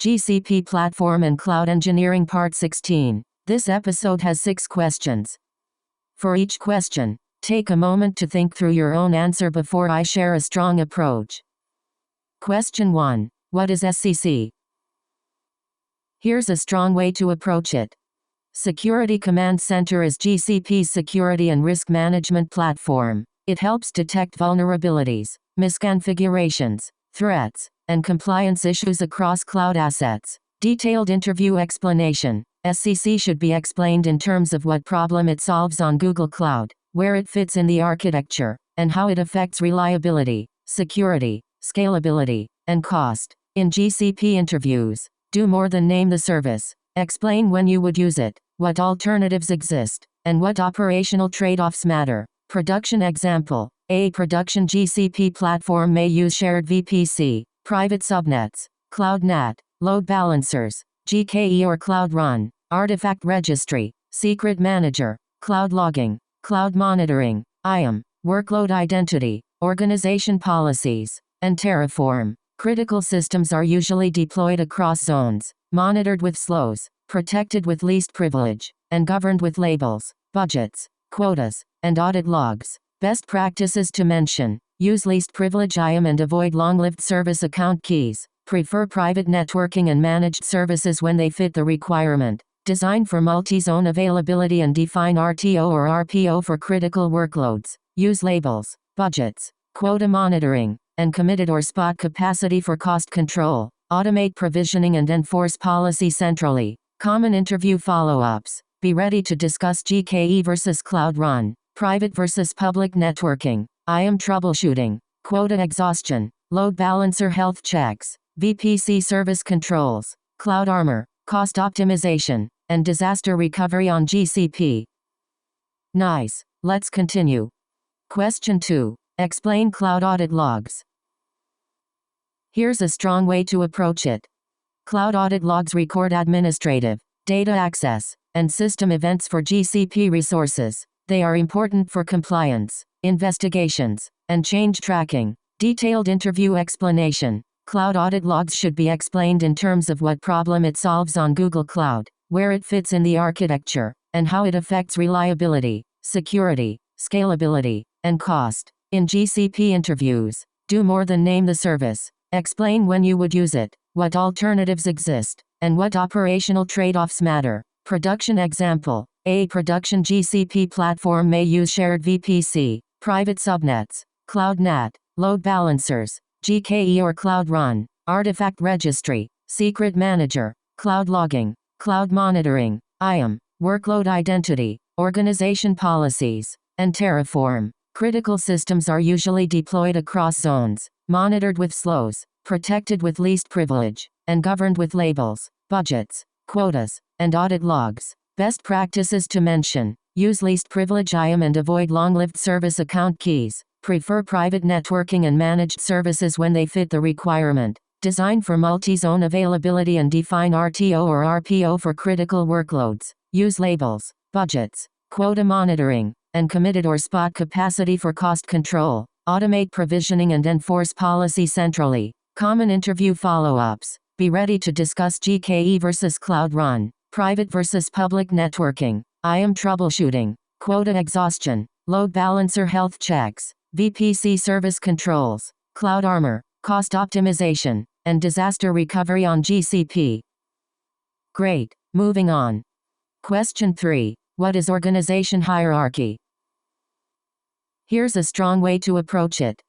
GCP Platform and Cloud Engineering Part 16. This episode has 6 questions. For each question, take a moment to think through your own answer before I share a strong approach. Question 1. What is SCC? Here's a strong way to approach it. Security Command Center is GCP's security and risk management platform. It helps detect vulnerabilities, misconfigurations, threats, and compliance issues across cloud assets. Detailed interview explanation. SCC should be explained in terms of what problem it solves on Google Cloud, where it fits in the architecture, and how it affects reliability, security, scalability, and cost. In GCP interviews, do more than name the service. Explain when you would use it, what alternatives exist, and what operational trade-offs matter. Production example. A production GCP platform may use shared VPC, private subnets, Cloud NAT, load balancers, GKE or Cloud Run, artifact registry, secret manager, cloud logging, cloud monitoring, IAM, workload identity, organization policies, and Terraform. Critical systems are usually deployed across zones, monitored with slows, protected with least privilege, and governed with labels, budgets, quotas, and audit logs. Best practices to mention: use least privilege IAM and avoid long-lived service account keys. Prefer private networking and managed services when they fit the requirement. Design for multi-zone availability and define RTO or RPO for critical workloads. Use labels, budgets, quota monitoring, and committed or spot capacity for cost control. Automate provisioning and enforce policy centrally. Common interview follow-ups. Be ready to discuss GKE versus Cloud Run, private versus public networking, IAM troubleshooting, quota exhaustion, load balancer health checks, VPC service controls, cloud armor, cost optimization, and disaster recovery on GCP. Nice. Let's continue. Question 2. Explain cloud audit logs. Here's a strong way to approach it. Cloud audit logs record administrative, data access, and system events for GCP resources. They are important for compliance, investigations, and change tracking. Detailed interview explanation. Cloud audit logs should be explained in terms of what problem it solves on Google Cloud, where it fits in the architecture, and how it affects reliability, security, scalability, and cost. In GCP interviews, do more than name the service. Explain when you would use it, what alternatives exist, and what operational trade-offs matter. Production example. A production GCP platform may use shared VPC, private subnets, Cloud NAT, load balancers, GKE or Cloud Run, artifact registry, secret manager, cloud logging, cloud monitoring, IAM, workload identity, organization policies, and Terraform. Critical systems are usually deployed across zones, monitored with slows, protected with least privilege, and governed with labels, budgets, quotas, and audit logs. Best practices to mention: use least privilege IAM and avoid long-lived service account keys. Prefer private networking and managed services when they fit the requirement. Design for multi-zone availability and define RTO or RPO for critical workloads. Use labels, budgets, quota monitoring, and committed or spot capacity for cost control. Automate provisioning and enforce policy centrally. Common interview follow-ups. Be ready to discuss GKE versus Cloud Run, private versus public networking, IAM troubleshooting, quota exhaustion, load balancer health checks, VPC service controls, cloud armor, cost optimization, and disaster recovery on GCP. Great. Moving on. Question 3. What is organization hierarchy? Here's a strong way to approach it.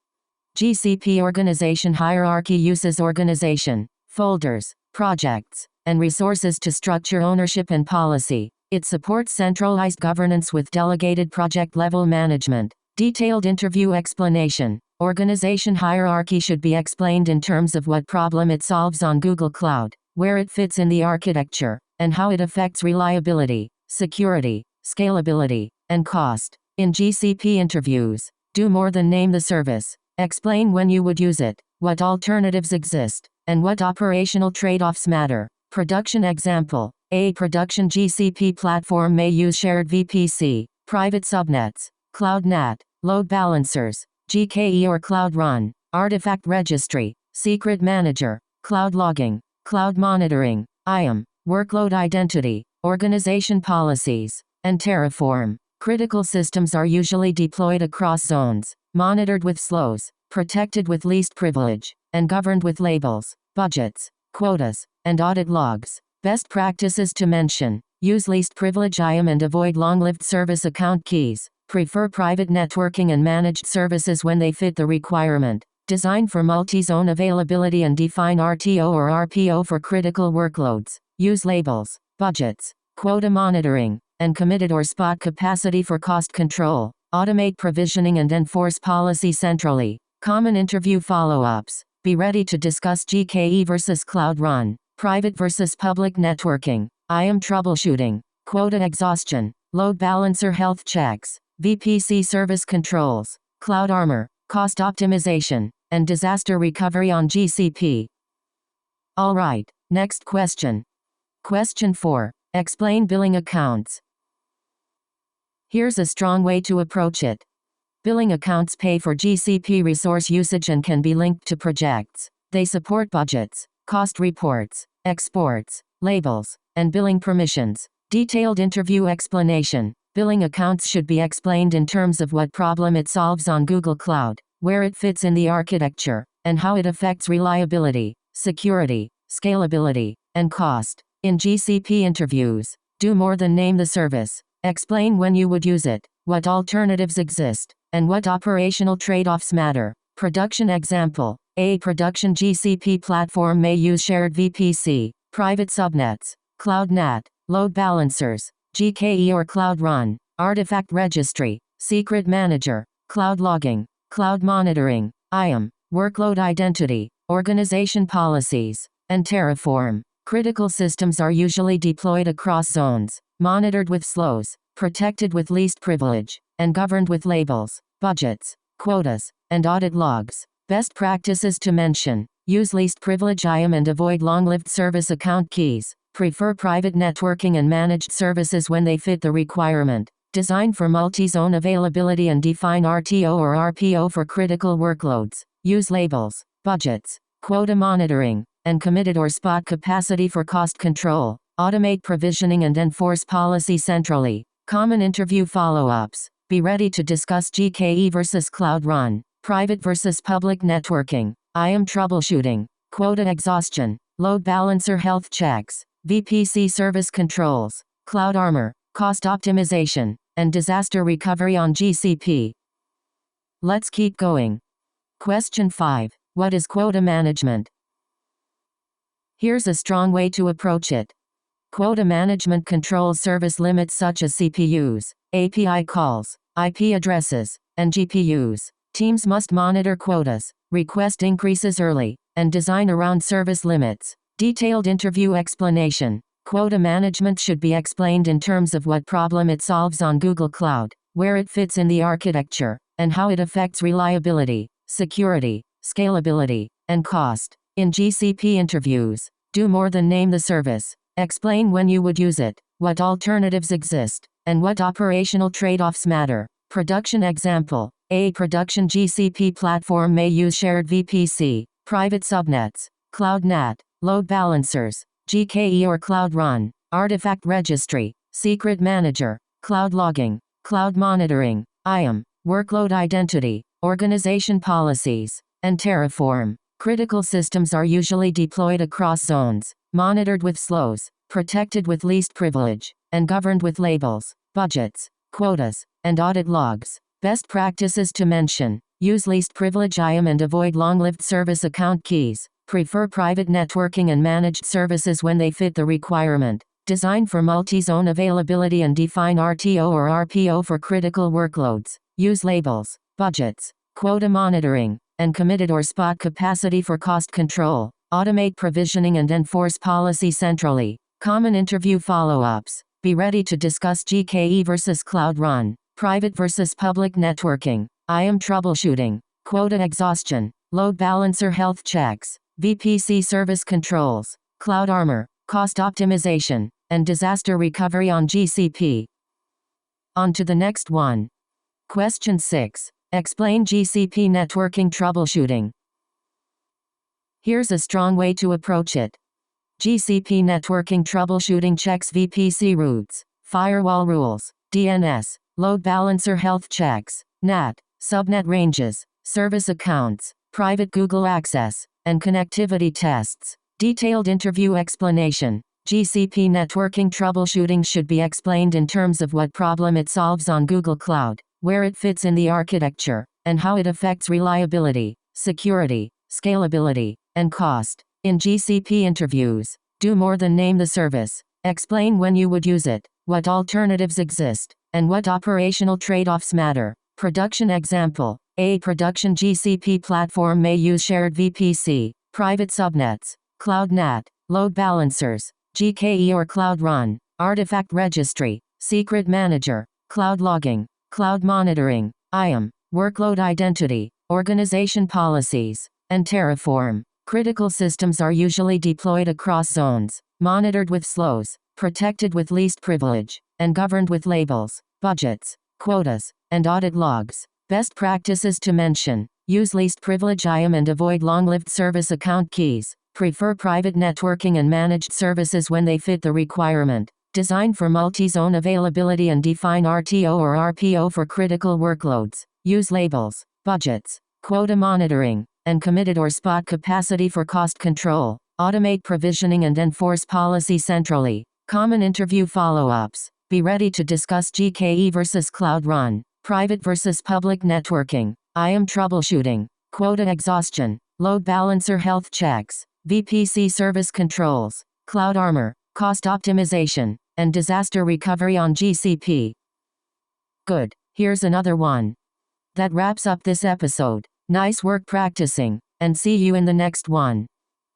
GCP organization hierarchy uses organization, folders, projects, and resources to structure ownership and policy. It supports centralized governance with delegated project-level management. Detailed interview explanation. Organization hierarchy should be explained in terms of what problem it solves on Google Cloud, where it fits in the architecture, and how it affects reliability, security, scalability, and cost. In GCP interviews, do more than name the service. Explain when you would use it, what alternatives exist, and what operational trade-offs matter. Production example. A production GCP platform may use shared VPC, private subnets, Cloud NAT, load balancers, GKE or Cloud Run, artifact registry, secret manager, cloud logging, cloud monitoring, IAM, workload identity, organization policies, and Terraform. Critical systems are usually deployed across zones, monitored with slows, protected with least privilege, and governed with labels, budgets, quotas, and audit logs. Best practices to mention: use least privilege IAM and avoid long-lived service account keys. Prefer private networking and managed services when they fit the requirement. Design for multi-zone availability and define RTO or RPO for critical workloads. Use labels, budgets, quota monitoring, and committed or spot capacity for cost control. Automate provisioning and enforce policy centrally. Common interview follow-ups. Be ready to discuss GKE versus Cloud Run, private versus public networking, IAM troubleshooting, quota exhaustion, load balancer health checks, VPC service controls, cloud armor, cost optimization, and disaster recovery on GCP. Alright, next question. Question 4. Explain billing accounts. Here's a strong way to approach it. Billing accounts pay for GCP resource usage and can be linked to projects. They support budgets, cost reports, exports, labels, and billing permissions. Detailed interview explanation. Billing accounts should be explained in terms of what problem it solves on Google Cloud, where it fits in the architecture, and how it affects reliability, security, scalability, and cost. In GCP interviews, do more than name the service. Explain when you would use it, what alternatives exist, and what operational trade-offs matter. Production example. A production GCP platform may use shared VPC, private subnets, cloud NAT, load balancers, GKE or Cloud Run, artifact registry, secret manager, cloud logging, cloud monitoring, IAM, workload identity, organization policies, and Terraform. Critical systems are usually deployed across zones, monitored with slows, protected with least privilege, and governed with labels, budgets, quotas, and audit logs. Best practices to mention: use least privilege IAM and avoid long-lived service account keys. Prefer private networking and managed services when they fit the requirement. Design for multi-zone availability and define RTO or RPO for critical workloads. Use labels, budgets, quota monitoring, and committed or spot capacity for cost control. Automate provisioning and enforce policy centrally. Common interview follow-ups. Be ready to discuss GKE versus Cloud Run, private versus public networking, IAM troubleshooting, quota exhaustion, load balancer health checks, VPC service controls, cloud armor, cost optimization, and disaster recovery on GCP. Let's keep going. Question 5. What is quota management? Here's a strong way to approach it. Quota management controls service limits such as CPUs, API calls, IP addresses, and GPUs. Teams must monitor quotas, request increases early, and design around service limits. Detailed interview explanation. Quota management should be explained in terms of what problem it solves on Google Cloud, where it fits in the architecture, and how it affects reliability, security, scalability, and cost. In GCP interviews, do more than name the service. Explain when you would use it, what alternatives exist, and what operational trade-offs matter. Production example. A production GCP platform may use shared VPC, private subnets, cloud NAT, load balancers, GKE or Cloud Run, artifact registry, secret manager, cloud logging, cloud monitoring, IAM, workload identity, organization policies, and Terraform. Critical systems are usually deployed across zones, monitored with slows, protected with least privilege, and governed with labels, budgets, quotas, and audit logs. Best practices to mention: use least privilege IAM and avoid long-lived service account keys. Prefer private networking and managed services when they fit the requirement. Design for multi-zone availability and define RTO or RPO for critical workloads. Use labels, budgets, quota monitoring, and committed or spot capacity for cost control. Automate provisioning and enforce policy centrally. Common interview follow-ups. Be ready to discuss GKE versus Cloud Run, private versus public networking, IAM troubleshooting, quota exhaustion, load balancer health checks, VPC service controls, cloud armor, cost optimization, and disaster recovery on GCP. On to the next one. Question 6. Explain GCP networking troubleshooting. Here's a strong way to approach it. GCP networking troubleshooting checks VPC routes, firewall rules, DNS, load balancer health checks, NAT, subnet ranges, service accounts, private Google access, and connectivity tests. Detailed interview explanation. GCP networking troubleshooting should be explained in terms of what problem it solves on Google Cloud, where it fits in the architecture, and how it affects reliability, security, scalability, and cost. In GCP interviews, do more than name the service. Explain when you would use it, what alternatives exist, and what operational trade-offs matter. Production example. A production GCP platform may use shared VPC, private subnets, Cloud NAT, load balancers, GKE or Cloud Run, artifact registry, secret manager, cloud logging, cloud monitoring, IAM, workload identity, organization policies, and Terraform. Critical systems are usually deployed across zones, monitored with slows, protected with least privilege, and governed with labels, budgets, quotas, and audit logs. Best practices to mention: use least privilege IAM and avoid long-lived service account keys. Prefer private networking and managed services when they fit the requirement. Design for multi-zone availability and define RTO or RPO for critical workloads. Use labels, budgets, quota monitoring, and committed or spot capacity for cost control. Automate provisioning and enforce policy centrally. Common interview follow-ups. Be ready to discuss GKE versus Cloud Run, private versus public networking, IAM troubleshooting, quota exhaustion, load balancer health checks, VPC service controls, Cloud Armor, cost optimization, and disaster recovery on GCP. Good, here's another one. That wraps up this episode. Nice work practicing, and see you in the next one.